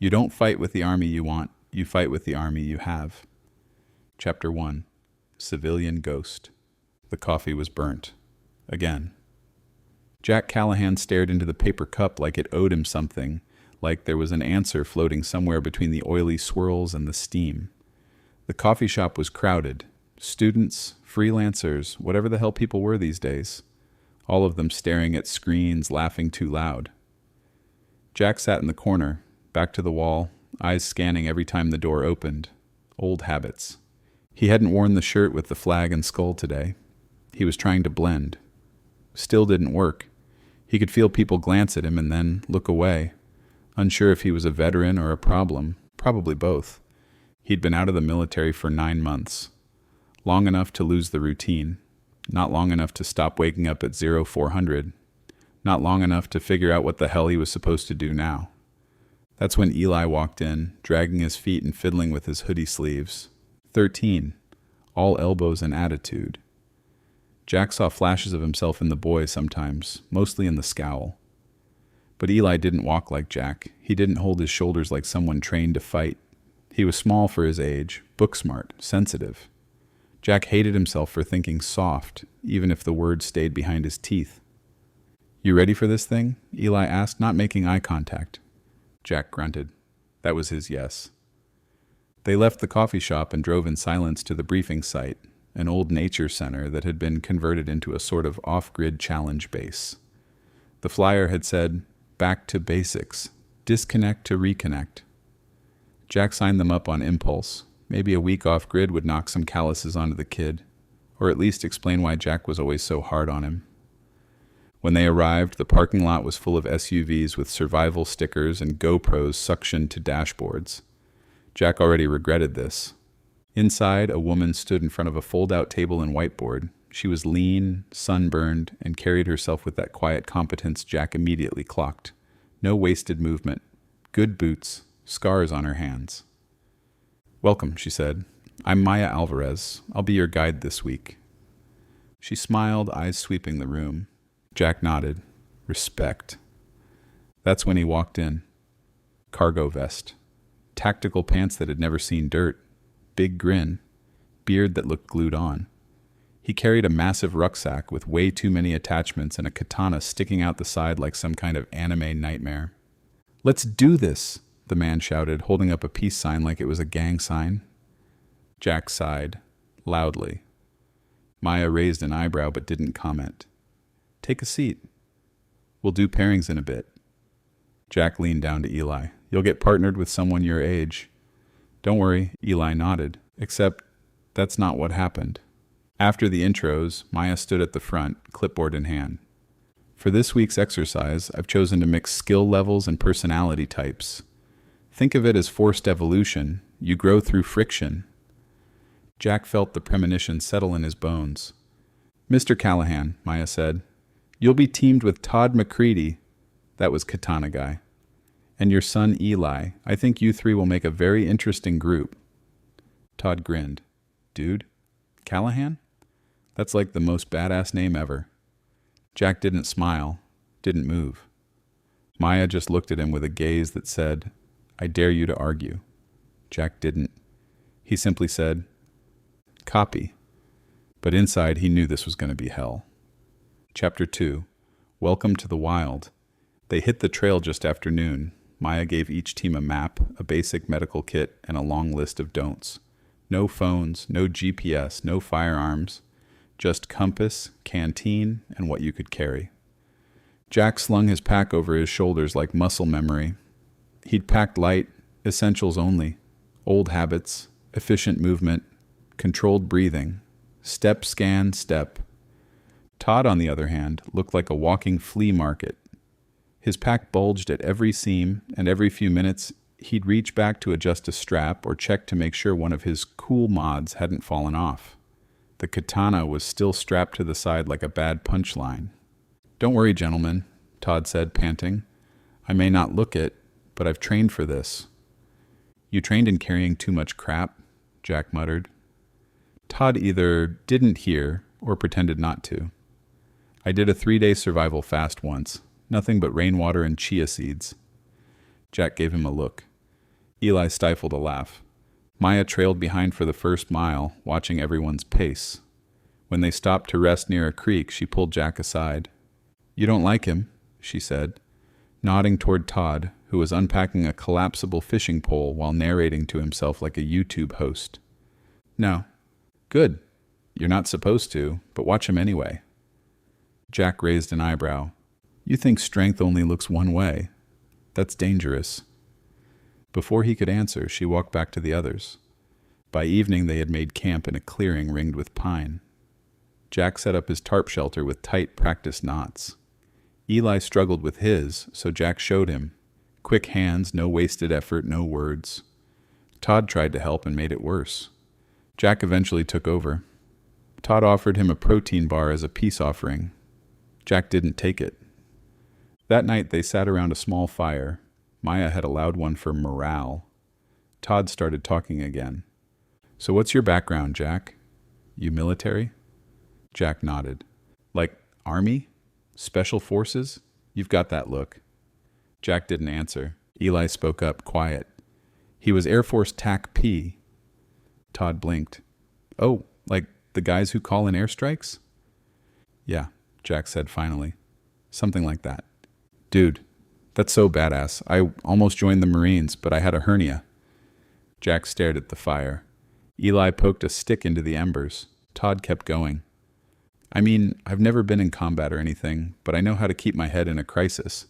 You don't fight with the army you want, you fight with the army you have. Chapter 1. Civilian Ghost. The coffee was burnt. Again. Jack Callahan stared into the paper cup like it owed him something, like there was an answer floating somewhere between the oily swirls and the steam. The coffee shop was crowded. Students, freelancers, whatever the hell people were these days. All of them staring at screens, laughing too loud. Jack sat in the corner, back to the wall, eyes scanning every time the door opened. Old habits. He hadn't worn the shirt with the flag and skull today. He was trying to blend. Still didn't work. He could feel people glance at him and then look away, unsure if he was a veteran or a problem, probably both. He'd been out of the military for 9 months. Long enough to lose the routine. Not long enough to stop waking up at 0400. Not long enough to figure out what the hell he was supposed to do now. That's when Eli walked in, dragging his feet and fiddling with his hoodie sleeves. 13. All elbows and attitude. Jack saw flashes of himself in the boy sometimes, mostly in the scowl. But Eli didn't walk like Jack. He didn't hold his shoulders like someone trained to fight. He was small for his age, book-smart, sensitive. Jack hated himself for thinking soft, even if the words stayed behind his teeth. "You ready for this thing?" Eli asked, not making eye contact. Jack grunted. That was his yes. They left the coffee shop and drove in silence to the briefing site, an old nature center that had been converted into a sort of off-grid challenge base. The flyer had said, "Back to basics. Disconnect to reconnect." Jack signed them up on impulse. Maybe a week off-grid would knock some calluses onto the kid, or at least explain why Jack was always so hard on him. When they arrived, the parking lot was full of SUVs with survival stickers and GoPros suctioned to dashboards. Jack already regretted this. Inside, a woman stood in front of a fold-out table and whiteboard. She was lean, sunburned, and carried herself with that quiet competence Jack immediately clocked. No wasted movement. Good boots. Scars on her hands. "Welcome," she said. "I'm Maya Alvarez. I'll be your guide this week." She smiled, eyes sweeping the room. Jack nodded. Respect. That's when he walked in. Cargo vest. Tactical pants that had never seen dirt. Big grin. Beard that looked glued on. He carried a massive rucksack with way too many attachments and a katana sticking out the side like some kind of anime nightmare. "Let's do this," the man shouted, holding up a peace sign like it was a gang sign. Jack sighed. Loudly. Maya raised an eyebrow but didn't comment. "Take a seat. We'll do pairings in a bit." Jack leaned down to Eli. "You'll get partnered with someone your age." "Don't worry," Eli nodded. "Except that's not what happened." After the intros, Maya stood at the front, clipboard in hand. "For this week's exercise, I've chosen to mix skill levels and personality types. Think of it as forced evolution. You grow through friction." Jack felt the premonition settle in his bones. "Mr. Callahan," Maya said, "you'll be teamed with Todd McCready," that was Katana Guy, "and your son Eli. I think you three will make a very interesting group." Todd grinned. "Dude? Callahan? That's like the most badass name ever." Jack didn't smile, didn't move. Maya just looked at him with a gaze that said, "I dare you to argue." Jack didn't. He simply said, "Copy." But inside he knew this was going to be hell. Chapter 2. Welcome to the Wild. They hit the trail just after noon. Maya gave each team a map, a basic medical kit, and a long list of don'ts. No phones, no GPS, no firearms. Just compass, canteen, and what you could carry. Jack slung his pack over his shoulders like muscle memory. He'd packed light, essentials only. Old habits, efficient movement, controlled breathing. Step, scan, step. Todd, on the other hand, looked like a walking flea market. His pack bulged at every seam, and every few minutes he'd reach back to adjust a strap or check to make sure one of his cool mods hadn't fallen off. The katana was still strapped to the side like a bad punchline. "Don't worry, gentlemen," Todd said, panting. "I may not look it, but I've trained for this." "You trained in carrying too much crap," Jack muttered. Todd either didn't hear or pretended not to. "I did a 3-day survival fast once. Nothing but rainwater and chia seeds." Jack gave him a look. Eli stifled a laugh. Maya trailed behind for the first mile, watching everyone's pace. When they stopped to rest near a creek, she pulled Jack aside. "You don't like him," she said, nodding toward Todd, who was unpacking a collapsible fishing pole while narrating to himself like a YouTube host. "No." "Good. You're not supposed to, but watch him anyway." Jack raised an eyebrow. "You think strength only looks one way. That's dangerous." Before he could answer, she walked back to the others. By evening, they had made camp in a clearing ringed with pine. Jack set up his tarp shelter with tight, practiced knots. Eli struggled with his, so Jack showed him. Quick hands, no wasted effort, no words. Todd tried to help and made it worse. Jack eventually took over. Todd offered him a protein bar as a peace offering. Jack didn't take it. That night they sat around a small fire. Maya had allowed one for morale. Todd started talking again. "So what's your background, Jack? You military?" Jack nodded. "Like Army? Special Forces? You've got that look." Jack didn't answer. Eli spoke up, quiet. "He was Air Force TAC P." Todd blinked. "Oh, like the guys who call in airstrikes?" "Yeah," Jack said finally. "Something like that." "Dude, that's so badass. I almost joined the Marines, but I had a hernia." Jack stared at the fire. Eli poked a stick into the embers. Todd kept going. "I mean, I've never been in combat or anything, but I know how to keep my head in a crisis.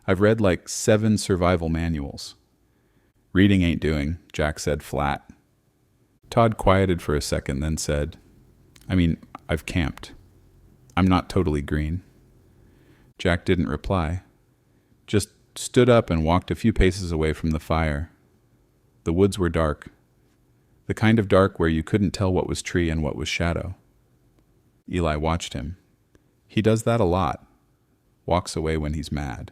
I've read like 7 survival manuals." "Reading ain't doing," Jack said flat. Todd quieted for a second, then said, I've camped. I'm not totally green." Jack didn't reply. Just stood up and walked a few paces away from the fire. The woods were dark. The kind of dark where you couldn't tell what was tree and what was shadow. Eli watched him. He does that a lot. Walks away when he's mad.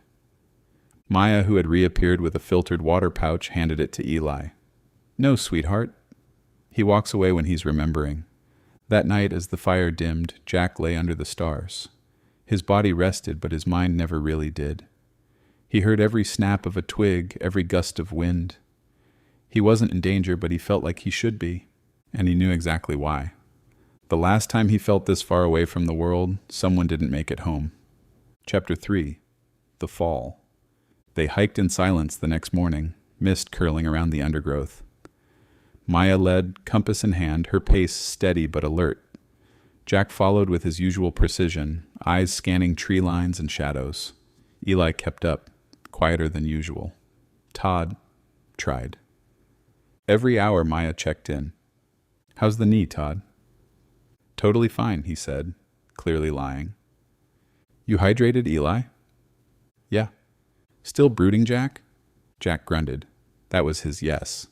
Maya, who had reappeared with a filtered water pouch, handed it to Eli. "No, sweetheart." He walks away when he's remembering. That night, as the fire dimmed, Jack lay under the stars. His body rested, but his mind never really did. He heard every snap of a twig, every gust of wind. He wasn't in danger, but he felt like he should be, and he knew exactly why. The last time he felt this far away from the world, someone didn't make it home. Chapter 3. The Fall. They hiked in silence the next morning, mist curling around the undergrowth. Maya led, compass in hand, her pace steady but alert. Jack followed with his usual precision, eyes scanning tree lines and shadows. Eli kept up, quieter than usual. Todd tried. Every hour Maya checked in. "How's the knee, Todd?" "Totally fine," he said, clearly lying. "You hydrated, Eli?" "Yeah." "Still brooding, Jack?" Jack grunted. That was his yes.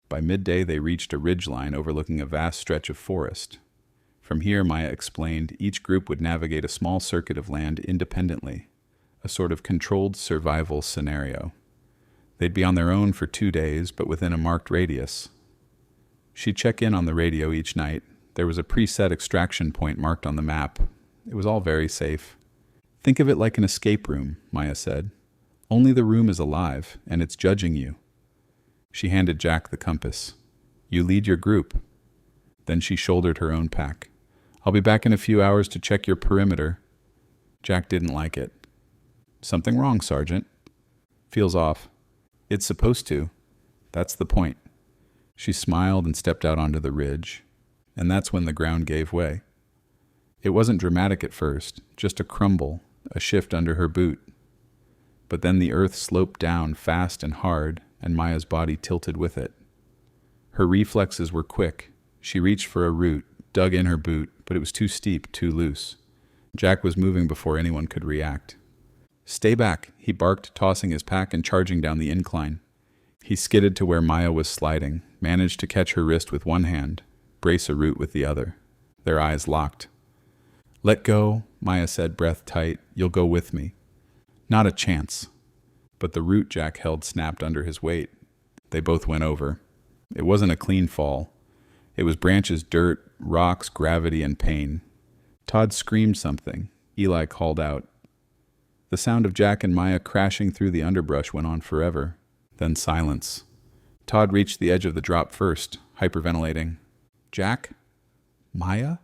By midday, they reached a ridgeline overlooking a vast stretch of forest. From here, Maya explained, each group would navigate a small circuit of land independently, a sort of controlled survival scenario. They'd be on their own for 2 days, but within a marked radius. She'd check in on the radio each night. There was a preset extraction point marked on the map. It was all very safe. "Think of it like an escape room," Maya said. "Only the room is alive, and it's judging you." She handed Jack the compass. "You lead your group." Then she shouldered her own pack. "I'll be back in a few hours to check your perimeter." Jack didn't like it. "Something wrong, Sergeant?" "Feels off." "It's supposed to. That's the point." She smiled and stepped out onto the ridge. And that's when the ground gave way. It wasn't dramatic at first, just a crumble, a shift under her boot. But then the earth sloped down fast and hard, and Maya's body tilted with it. Her reflexes were quick. She reached for a root, dug in her boot, but it was too steep, too loose. Jack was moving before anyone could react. "Stay back," he barked, tossing his pack and charging down the incline. He skidded to where Maya was sliding, managed to catch her wrist with one hand, brace a root with the other. Their eyes locked. "Let go," Maya said, breath tight. "You'll go with me." "Not a chance." But the root Jack held snapped under his weight. They both went over. It wasn't a clean fall. It was branches, dirt, rocks, gravity, and pain. Todd screamed something. Eli called out. The sound of Jack and Maya crashing through the underbrush went on forever. Then silence. Todd reached the edge of the drop first, hyperventilating. Jack? Maya?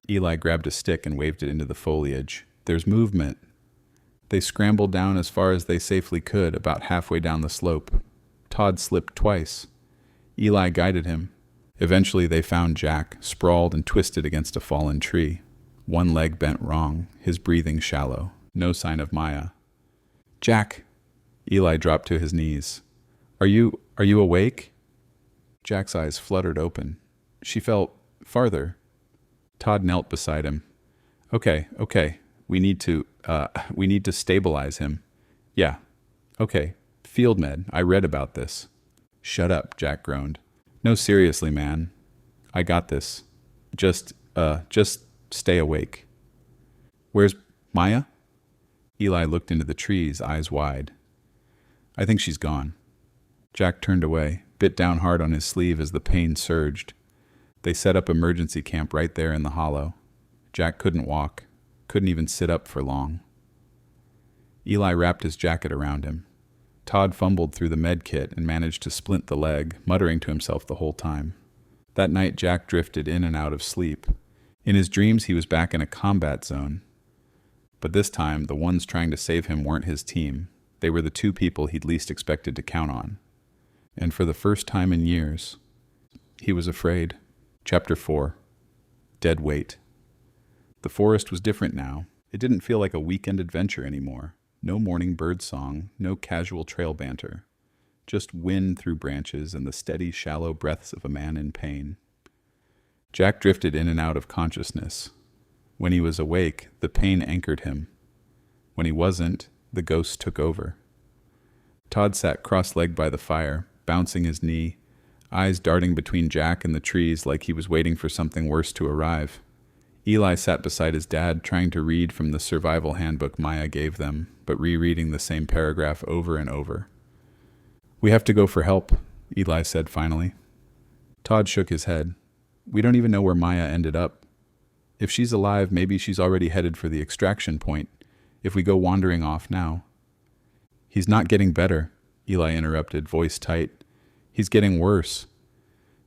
Eli grabbed a stick and waved it into the foliage. There's movement. They scrambled down as far as they safely could, about halfway down the slope. Todd slipped twice. Eli guided him. Eventually they found Jack, sprawled and twisted against a fallen tree. One leg bent wrong, his breathing shallow. No sign of Maya. Jack! Eli dropped to his knees. Are you awake? Jack's eyes fluttered open. She fell farther. Todd knelt beside him. Okay. We need to stabilize him. Yeah. Okay. Field med. I read about this. Shut up, Jack groaned. No, seriously, man. I got this. Just stay awake. Where's Maya? Eli looked into the trees, eyes wide. I think she's gone. Jack turned away, bit down hard on his sleeve as the pain surged. They set up emergency camp right there in the hollow. Jack couldn't walk, couldn't even sit up for long. Eli wrapped his jacket around him. Todd fumbled through the med kit and managed to splint the leg, muttering to himself the whole time. That night Jack drifted in and out of sleep. In his dreams he was back in a combat zone. But this time the ones trying to save him weren't his team. They were the two people he'd least expected to count on. And for the first time in years, he was afraid. Chapter 4. Dead Weight. The forest was different now. It didn't feel like a weekend adventure anymore. No morning bird song, no casual trail banter. Just wind through branches and the steady, shallow breaths of a man in pain. Jack drifted in and out of consciousness. When he was awake, the pain anchored him. When he wasn't, the ghost took over. Todd sat cross-legged by the fire, bouncing his knee, eyes darting between Jack and the trees like he was waiting for something worse to arrive. Eli sat beside his dad, trying to read from the survival handbook Maya gave them, but rereading the same paragraph over and over. We have to go for help, Eli said finally. Todd shook his head. We don't even know where Maya ended up. If she's alive, maybe she's already headed for the extraction point, if we go wandering off now. He's not getting better, Eli interrupted, voice tight. He's getting worse.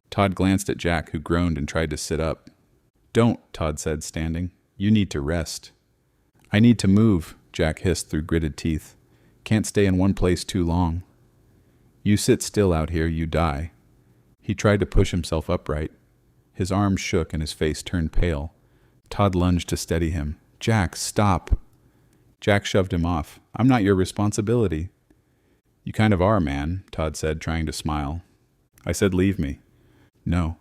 Todd glanced at Jack, who groaned and tried to sit up. Don't, Todd said, standing. You need to rest. I need to move, Jack hissed through gritted teeth. Can't stay in one place too long. You sit still out here, you die. He tried to push himself upright. His arms shook and his face turned pale. Todd lunged to steady him. Jack, stop. Jack shoved him off. I'm not your responsibility. You kind of are, man, Todd said, trying to smile. I said leave me. No.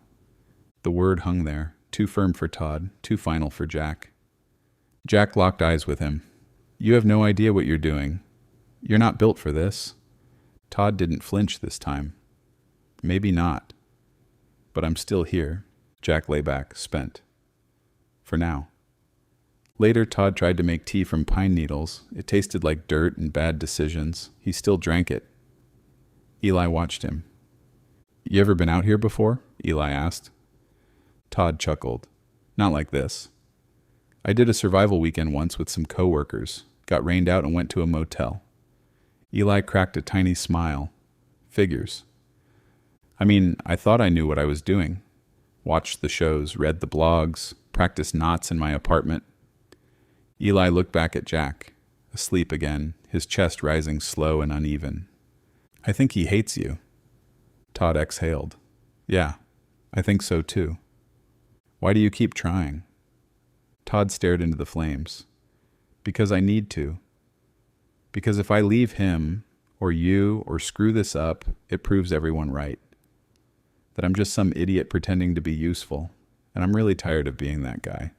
The word hung there, too firm for Todd, too final for Jack. Jack locked eyes with him. You have no idea what you're doing. You're not built for this. Todd didn't flinch this time. Maybe not. But I'm still here. Jack lay back, spent. For now. Later, Todd tried to make tea from pine needles. It tasted like dirt and bad decisions. He still drank it. Eli watched him. You ever been out here before? Eli asked. Todd chuckled. Not like this. I did a survival weekend once with some coworkers, got rained out and went to a motel. Eli cracked a tiny smile. Figures. I mean, I thought I knew what I was doing. Watched the shows, read the blogs, practiced knots in my apartment. Eli looked back at Jack, asleep again, his chest rising slow and uneven. I think he hates you. Todd exhaled. Yeah, I think so too. Why do you keep trying? Todd stared into the flames. Because I need to. Because if I leave him, or you, or screw this up, it proves everyone right. That I'm just some idiot pretending to be useful, and I'm really tired of being that guy.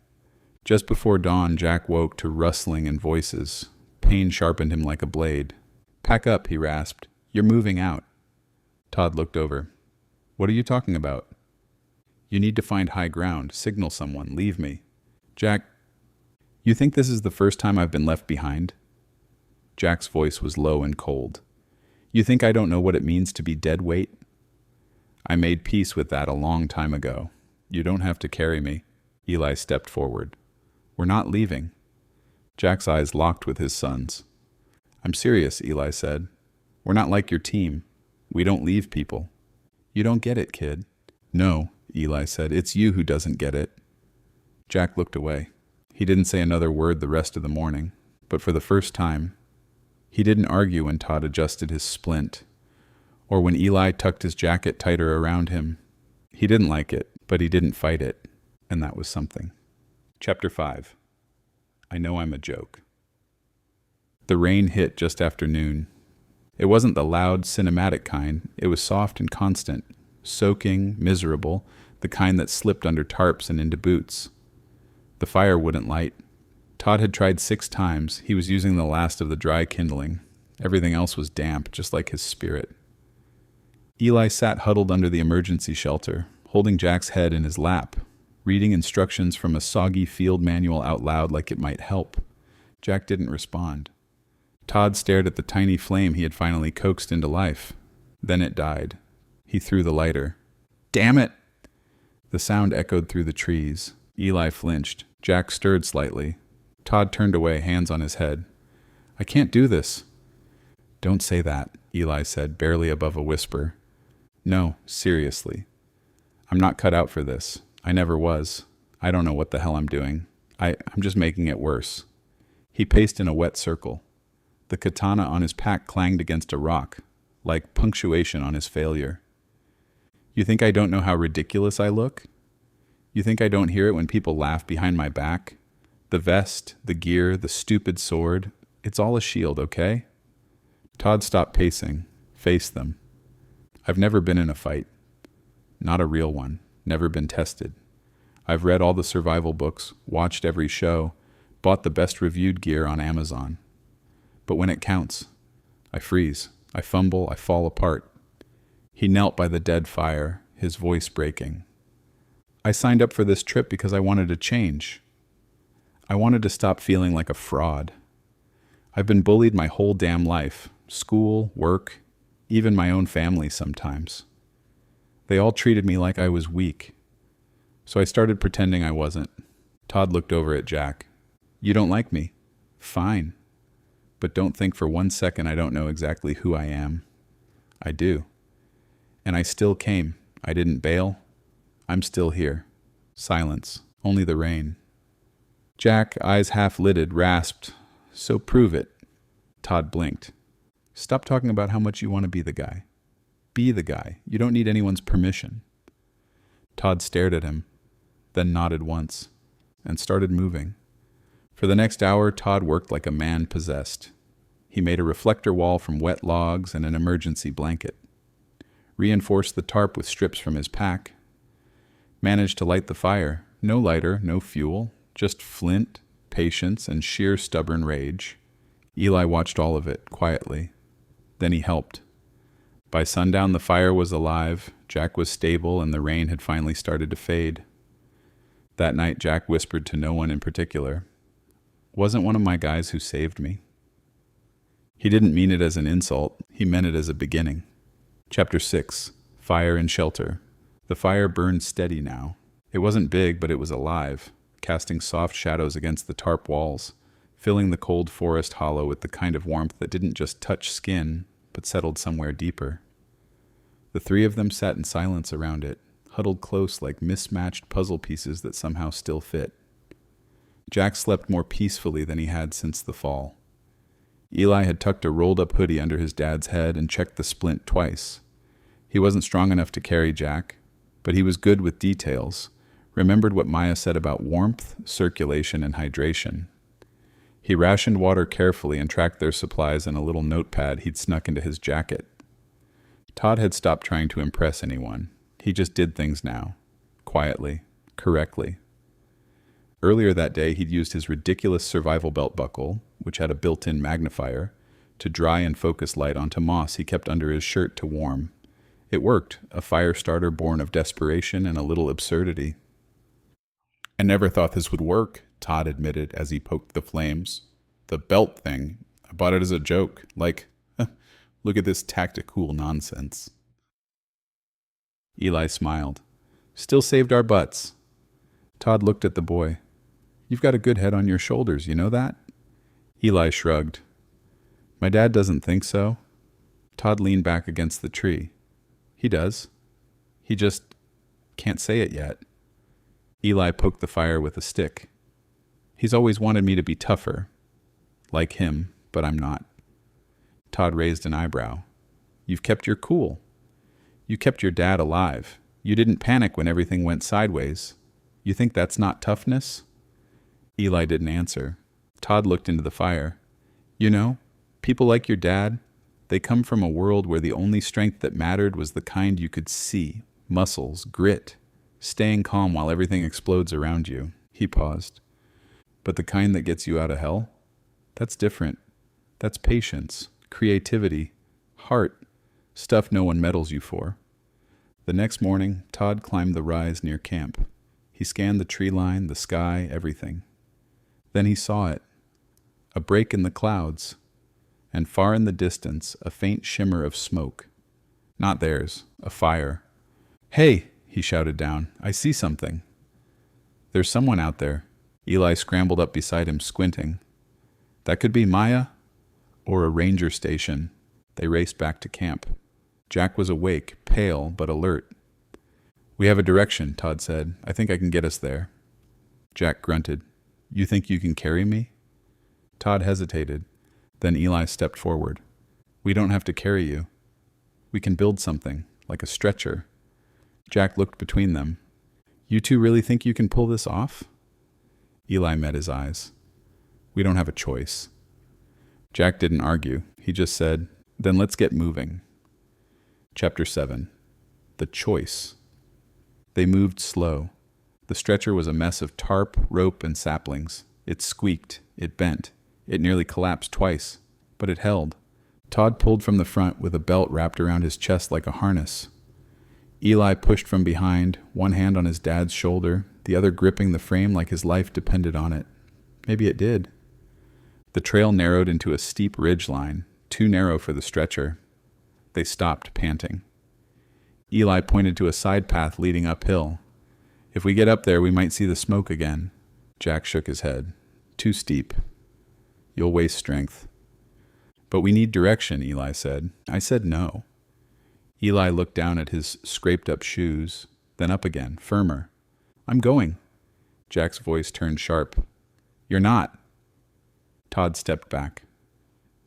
Just before dawn, Jack woke to rustling and voices. Pain sharpened him like a blade. Pack up, he rasped. You're moving out. Todd looked over. What are you talking about? You need to find high ground, signal someone, leave me. Jack, you think this is the first time I've been left behind? Jack's voice was low and cold. You think I don't know what it means to be dead weight? I made peace with that a long time ago. You don't have to carry me. Eli stepped forward. We're not leaving. Jack's eyes locked with his son's. I'm serious, Eli said. We're not like your team. We don't leave people. You don't get it, kid. No, Eli said. It's you who doesn't get it. Jack looked away. He didn't say another word the rest of the morning, but for the first time, he didn't argue when Todd adjusted his splint, or when Eli tucked his jacket tighter around him. He didn't like it, but he didn't fight it, and that was something. Chapter 5. I Know I'm a Joke. The rain hit just after noon. It wasn't the loud, cinematic kind. It was soft and constant, soaking, miserable, the kind that slipped under tarps and into boots. The fire wouldn't light. Todd had tried 6 times. He was using the last of the dry kindling. Everything else was damp, just like his spirit. Eli sat huddled under the emergency shelter, holding Jack's head in his lap, reading instructions from a soggy field manual out loud like it might help. Jack didn't respond. Todd stared at the tiny flame he had finally coaxed into life. Then it died. He threw the lighter. Damn it! The sound echoed through the trees. Eli flinched. Jack stirred slightly. Todd turned away, hands on his head. I can't do this. Don't say that, Eli said, barely above a whisper. No, seriously. I'm not cut out for this. I never was. I don't know what the hell I'm doing. I'm just making it worse. He paced in a wet circle. The katana on his pack clanged against a rock, like punctuation on his failure. You think I don't know how ridiculous I look? You think I don't hear it when people laugh behind my back? The vest, the gear, the stupid sword, it's all a shield, okay? Todd stopped pacing, faced them. I've never been in a fight. Not a real one, never been tested. I've read all the survival books, watched every show, bought the best reviewed gear on Amazon. But when it counts, I freeze, I fumble, I fall apart. He knelt by the dead fire, his voice breaking. I signed up for this trip because I wanted to change. I wanted to stop feeling like a fraud. I've been bullied my whole damn life, school, work, even my own family sometimes. They all treated me like I was weak. So I started pretending I wasn't. Todd looked over at Jack. You don't like me? Fine. But don't think for 1 second I don't know exactly who I am. I do. And I still came. I didn't bail. I'm still here. Silence. Only the rain. Jack, eyes half-lidded, rasped, So prove it. Todd blinked. Stop talking about how much you want to be the guy. Be the guy. You don't need anyone's permission. Todd stared at him, then nodded once, and started moving. For the next hour, Todd worked like a man possessed. He made a reflector wall from wet logs and an emergency blanket. Reinforced the tarp with strips from his pack. Managed to light the fire. No lighter, no fuel, just flint, patience, and sheer stubborn rage. Eli watched all of it, quietly. Then he helped. By sundown, the fire was alive, Jack was stable, and the rain had finally started to fade. That night, Jack whispered to no one in particular, Wasn't one of my guys who saved me? He didn't mean it as an insult, he meant it as a beginning. Chapter 6. Fire and Shelter. The fire burned steady now. It wasn't big, but it was alive, casting soft shadows against the tarp walls, filling the cold forest hollow with the kind of warmth that didn't just touch skin, but settled somewhere deeper. The 3 of them sat in silence around it, huddled close like mismatched puzzle pieces that somehow still fit. Jack slept more peacefully than he had since the fall. Eli had tucked a rolled-up hoodie under his dad's head and checked the splint twice. He wasn't strong enough to carry Jack, but he was good with details, remembered what Maya said about warmth, circulation, and hydration. He rationed water carefully and tracked their supplies in a little notepad he'd snuck into his jacket. Todd had stopped trying to impress anyone. He just did things now, quietly, correctly. Earlier that day, he'd used his ridiculous survival belt buckle, which had a built-in magnifier, to dry and focus light onto moss he kept under his shirt to warm. It worked, a fire starter born of desperation and a little absurdity. I never thought this would work, Todd admitted as he poked the flames. The belt thing, I bought it as a joke, like, look at this tactical nonsense. Eli smiled. Still saved our butts. Todd looked at the boy. You've got a good head on your shoulders, you know that? Eli shrugged. My dad doesn't think so. Todd leaned back against the tree. He does. He just can't say it yet. Eli poked the fire with a stick. He's always wanted me to be tougher. Like him, but I'm not. Todd raised an eyebrow. You've kept your cool. You kept your dad alive. You didn't panic when everything went sideways. You think that's not toughness? Eli didn't answer. Todd looked into the fire. You know, people like your dad, they come from a world where the only strength that mattered was the kind you could see. Muscles, grit, staying calm while everything explodes around you. He paused. But the kind that gets you out of hell? That's different. That's patience, creativity, heart, stuff no one meddles you for. The next morning, Todd climbed the rise near camp. He scanned the tree line, the sky, everything. Then he saw it. A break in the clouds, and far in the distance, a faint shimmer of smoke. Not theirs, a fire. Hey, he shouted down, I see something. There's someone out there. Eli scrambled up beside him, squinting. That could be Maya or a ranger station. They raced back to camp. Jack was awake, pale but alert. We have a direction, Todd said. I think I can get us there. Jack grunted. You think you can carry me? Todd hesitated. Then Eli stepped forward. We don't have to carry you. We can build something, like a stretcher. Jack looked between them. You two really think you can pull this off? Eli met his eyes. We don't have a choice. Jack didn't argue. He just said, then let's get moving. Chapter 7. The Choice. They moved slow. The stretcher was a mess of tarp, rope, and saplings. It squeaked. It bent. It nearly collapsed twice, but it held. Todd pulled from the front with a belt wrapped around his chest like a harness. Eli pushed from behind, one hand on his dad's shoulder, the other gripping the frame like his life depended on it. Maybe it did. The trail narrowed into a steep ridge line, too narrow for the stretcher. They stopped, panting. Eli pointed to a side path leading uphill. If we get up there, we might see the smoke again. Jack shook his head. Too steep. You'll waste strength. But we need direction, Eli said. I said no. Eli looked down at his scraped-up shoes, then up again, firmer. I'm going. Jack's voice turned sharp. You're not. Todd stepped back.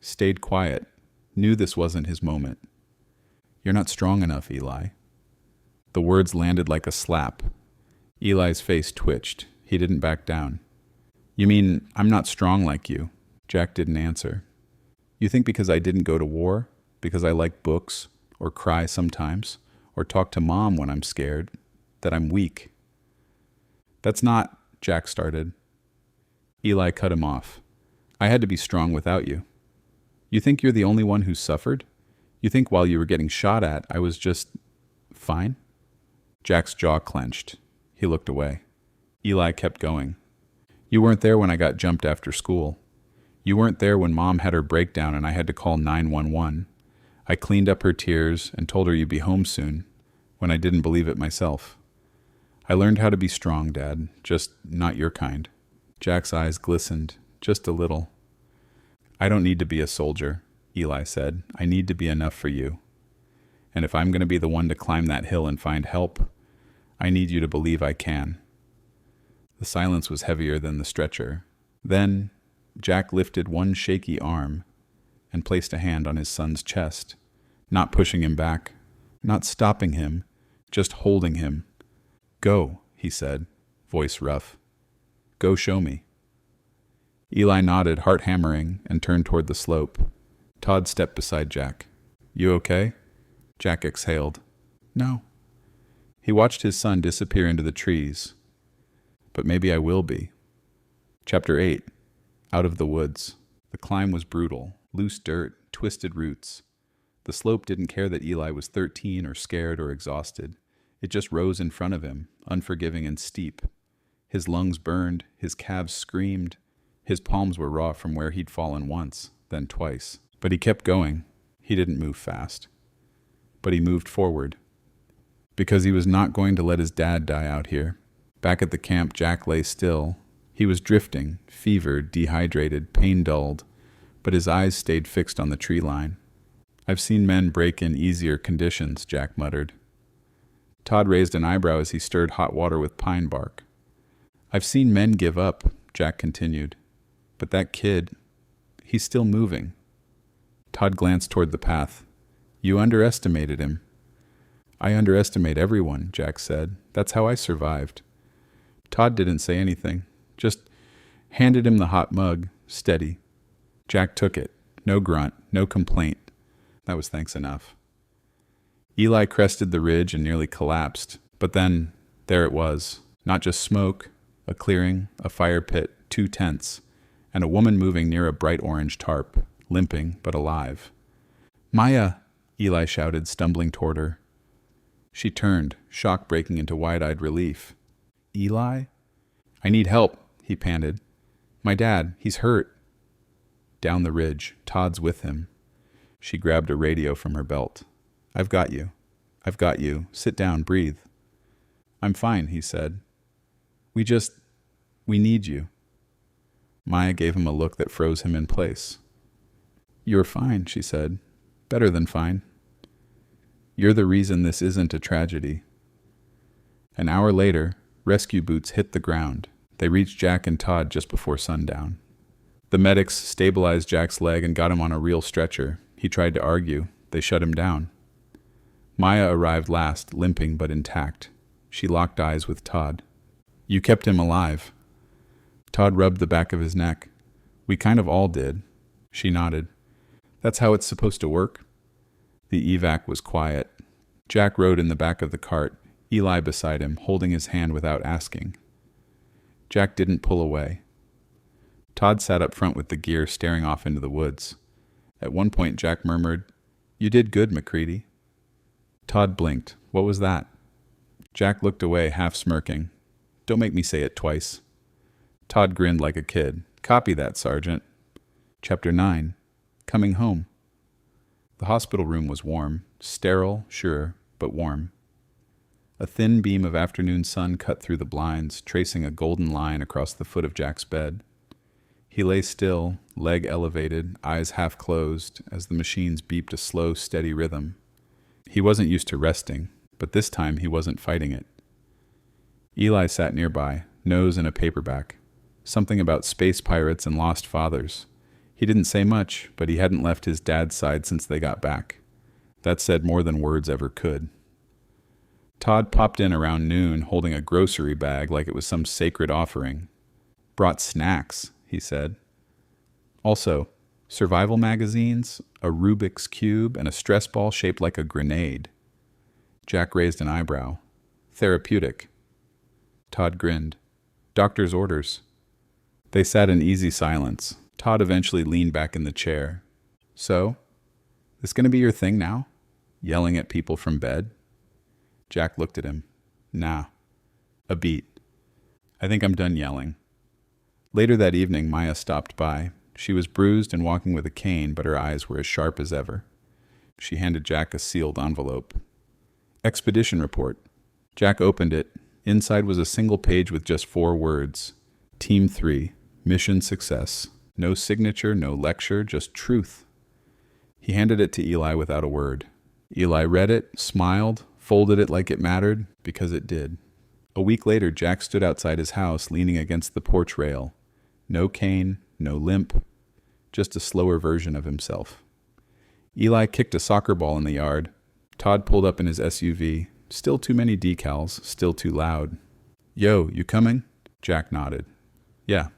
Stayed quiet. Knew this wasn't his moment. You're not strong enough, Eli. The words landed like a slap. Eli's face twitched. He didn't back down. You mean I'm not strong like you? Jack didn't answer. You think because I didn't go to war, because I like books, or cry sometimes, or talk to Mom when I'm scared, that I'm weak? That's not, Jack started. Eli cut him off. I had to be strong without you. You think you're the only one who suffered? You think while you were getting shot at, I was just fine? Jack's jaw clenched. He looked away. Eli kept going. You weren't there when I got jumped after school. You weren't there when Mom had her breakdown and I had to call 911. I cleaned up her tears and told her you'd be home soon, when I didn't believe it myself. I learned how to be strong, Dad, just not your kind. Jack's eyes glistened, just a little. I don't need to be a soldier, Eli said. I need to be enough for you. And if I'm going to be the one to climb that hill and find help, I need you to believe I can. The silence was heavier than the stretcher. Then Jack lifted one shaky arm and placed a hand on his son's chest, not pushing him back, not stopping him, just holding him. Go, he said, voice rough. Go show me. Eli nodded, heart hammering, and turned toward the slope. Todd stepped beside Jack. You okay? Jack exhaled. No. He watched his son disappear into the trees. But maybe I will be. Chapter 8. Out of the woods. The climb was brutal. Loose dirt, twisted roots. The slope didn't care that Eli was 13 or scared or exhausted. It just rose in front of him, unforgiving and steep. His lungs burned, his calves screamed. His palms were raw from where he'd fallen once, then twice. But he kept going. He didn't move fast. But he moved forward. Because he was not going to let his dad die out here. Back at the camp, Jack lay still. He was drifting, fevered, dehydrated, pain-dulled, but his eyes stayed fixed on the tree line. I've seen men break in easier conditions, Jack muttered. Todd raised an eyebrow as he stirred hot water with pine bark. I've seen men give up, Jack continued. But that kid, he's still moving. Todd glanced toward the path. You underestimated him. I underestimate everyone, Jack said. That's how I survived. Todd didn't say anything, just handed him the hot mug, steady. Jack took it. No grunt, no complaint. That was thanks enough. Eli crested the ridge and nearly collapsed, but then there it was. Not just smoke, a clearing, a fire pit, 2 tents, and a woman moving near a bright orange tarp, limping but alive. Maya, Eli shouted, stumbling toward her. She turned, shock breaking into wide-eyed relief. Eli? I need help, he panted. My dad, he's hurt. Down the ridge, Todd's with him. She grabbed a radio from her belt. I've got you. I've got you. Sit down, breathe. I'm fine, he said. We need you. Maya gave him a look that froze him in place. You're fine, she said. Better than fine. You're the reason this isn't a tragedy. An hour later, rescue boots hit the ground. They reached Jack and Todd just before sundown. The medics stabilized Jack's leg and got him on a real stretcher. He tried to argue. They shut him down. Maya arrived last, limping but intact. She locked eyes with Todd. You kept him alive. Todd rubbed the back of his neck. We kind of all did. She nodded. That's how it's supposed to work. The evac was quiet. Jack rode in the back of the cart, Eli beside him, holding his hand without asking. Jack didn't pull away. Todd sat up front with the gear, staring off into the woods. At one point, Jack murmured, You did good, McCready. Todd blinked. What was that? Jack looked away, half smirking. Don't make me say it twice. Todd grinned like a kid. Copy that, Sergeant. Chapter 9. Coming home. The hospital room was warm. Sterile, sure, but warm. A thin beam of afternoon sun cut through the blinds, tracing a golden line across the foot of Jack's bed. He lay still, leg elevated, eyes half closed, as the machines beeped a slow, steady rhythm. He wasn't used to resting, but this time he wasn't fighting it. Eli sat nearby, nose in a paperback. Something about space pirates and lost fathers. He didn't say much, but he hadn't left his dad's side since they got back. That said more than words ever could. Todd popped in around noon, holding a grocery bag like it was some sacred offering. Brought snacks, he said. Also, survival magazines, a Rubik's Cube, and a stress ball shaped like a grenade. Jack raised an eyebrow. Therapeutic. Todd grinned. Doctor's orders. They sat in easy silence. Todd eventually leaned back in the chair. So? This gonna be your thing now? Yelling at people from bed? Jack looked at him. Nah. A beat. I think I'm done yelling. Later that evening, Maya stopped by. She was bruised and walking with a cane, but her eyes were as sharp as ever. She handed Jack a sealed envelope. Expedition report. Jack opened it. Inside was a single page with just 4 words. Team 3. Mission success. No signature, no lecture, just truth. He handed it to Eli without a word. Eli read it, smiled, folded it like it mattered, because it did. A week later, Jack stood outside his house, leaning against the porch rail. No cane, no limp, just a slower version of himself. Eli kicked a soccer ball in the yard. Todd pulled up in his SUV. Still too many decals, still too loud. Yo, you coming? Jack nodded. Yeah.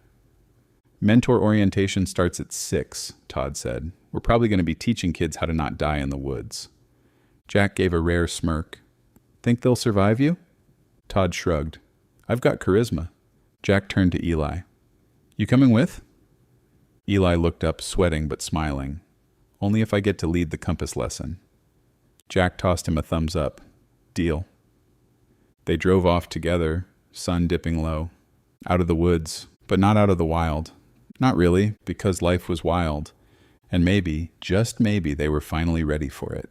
Mentor orientation starts at 6, Todd said. We're probably going to be teaching kids how to not die in the woods. Jack gave a rare smirk. Think they'll survive you? Todd shrugged. I've got charisma. Jack turned to Eli. You coming with? Eli looked up, sweating but smiling. Only if I get to lead the compass lesson. Jack tossed him a thumbs up. Deal. They drove off together, sun dipping low. Out of the woods, but not out of the wild. Not really, because life was wild. And maybe, just maybe, they were finally ready for it.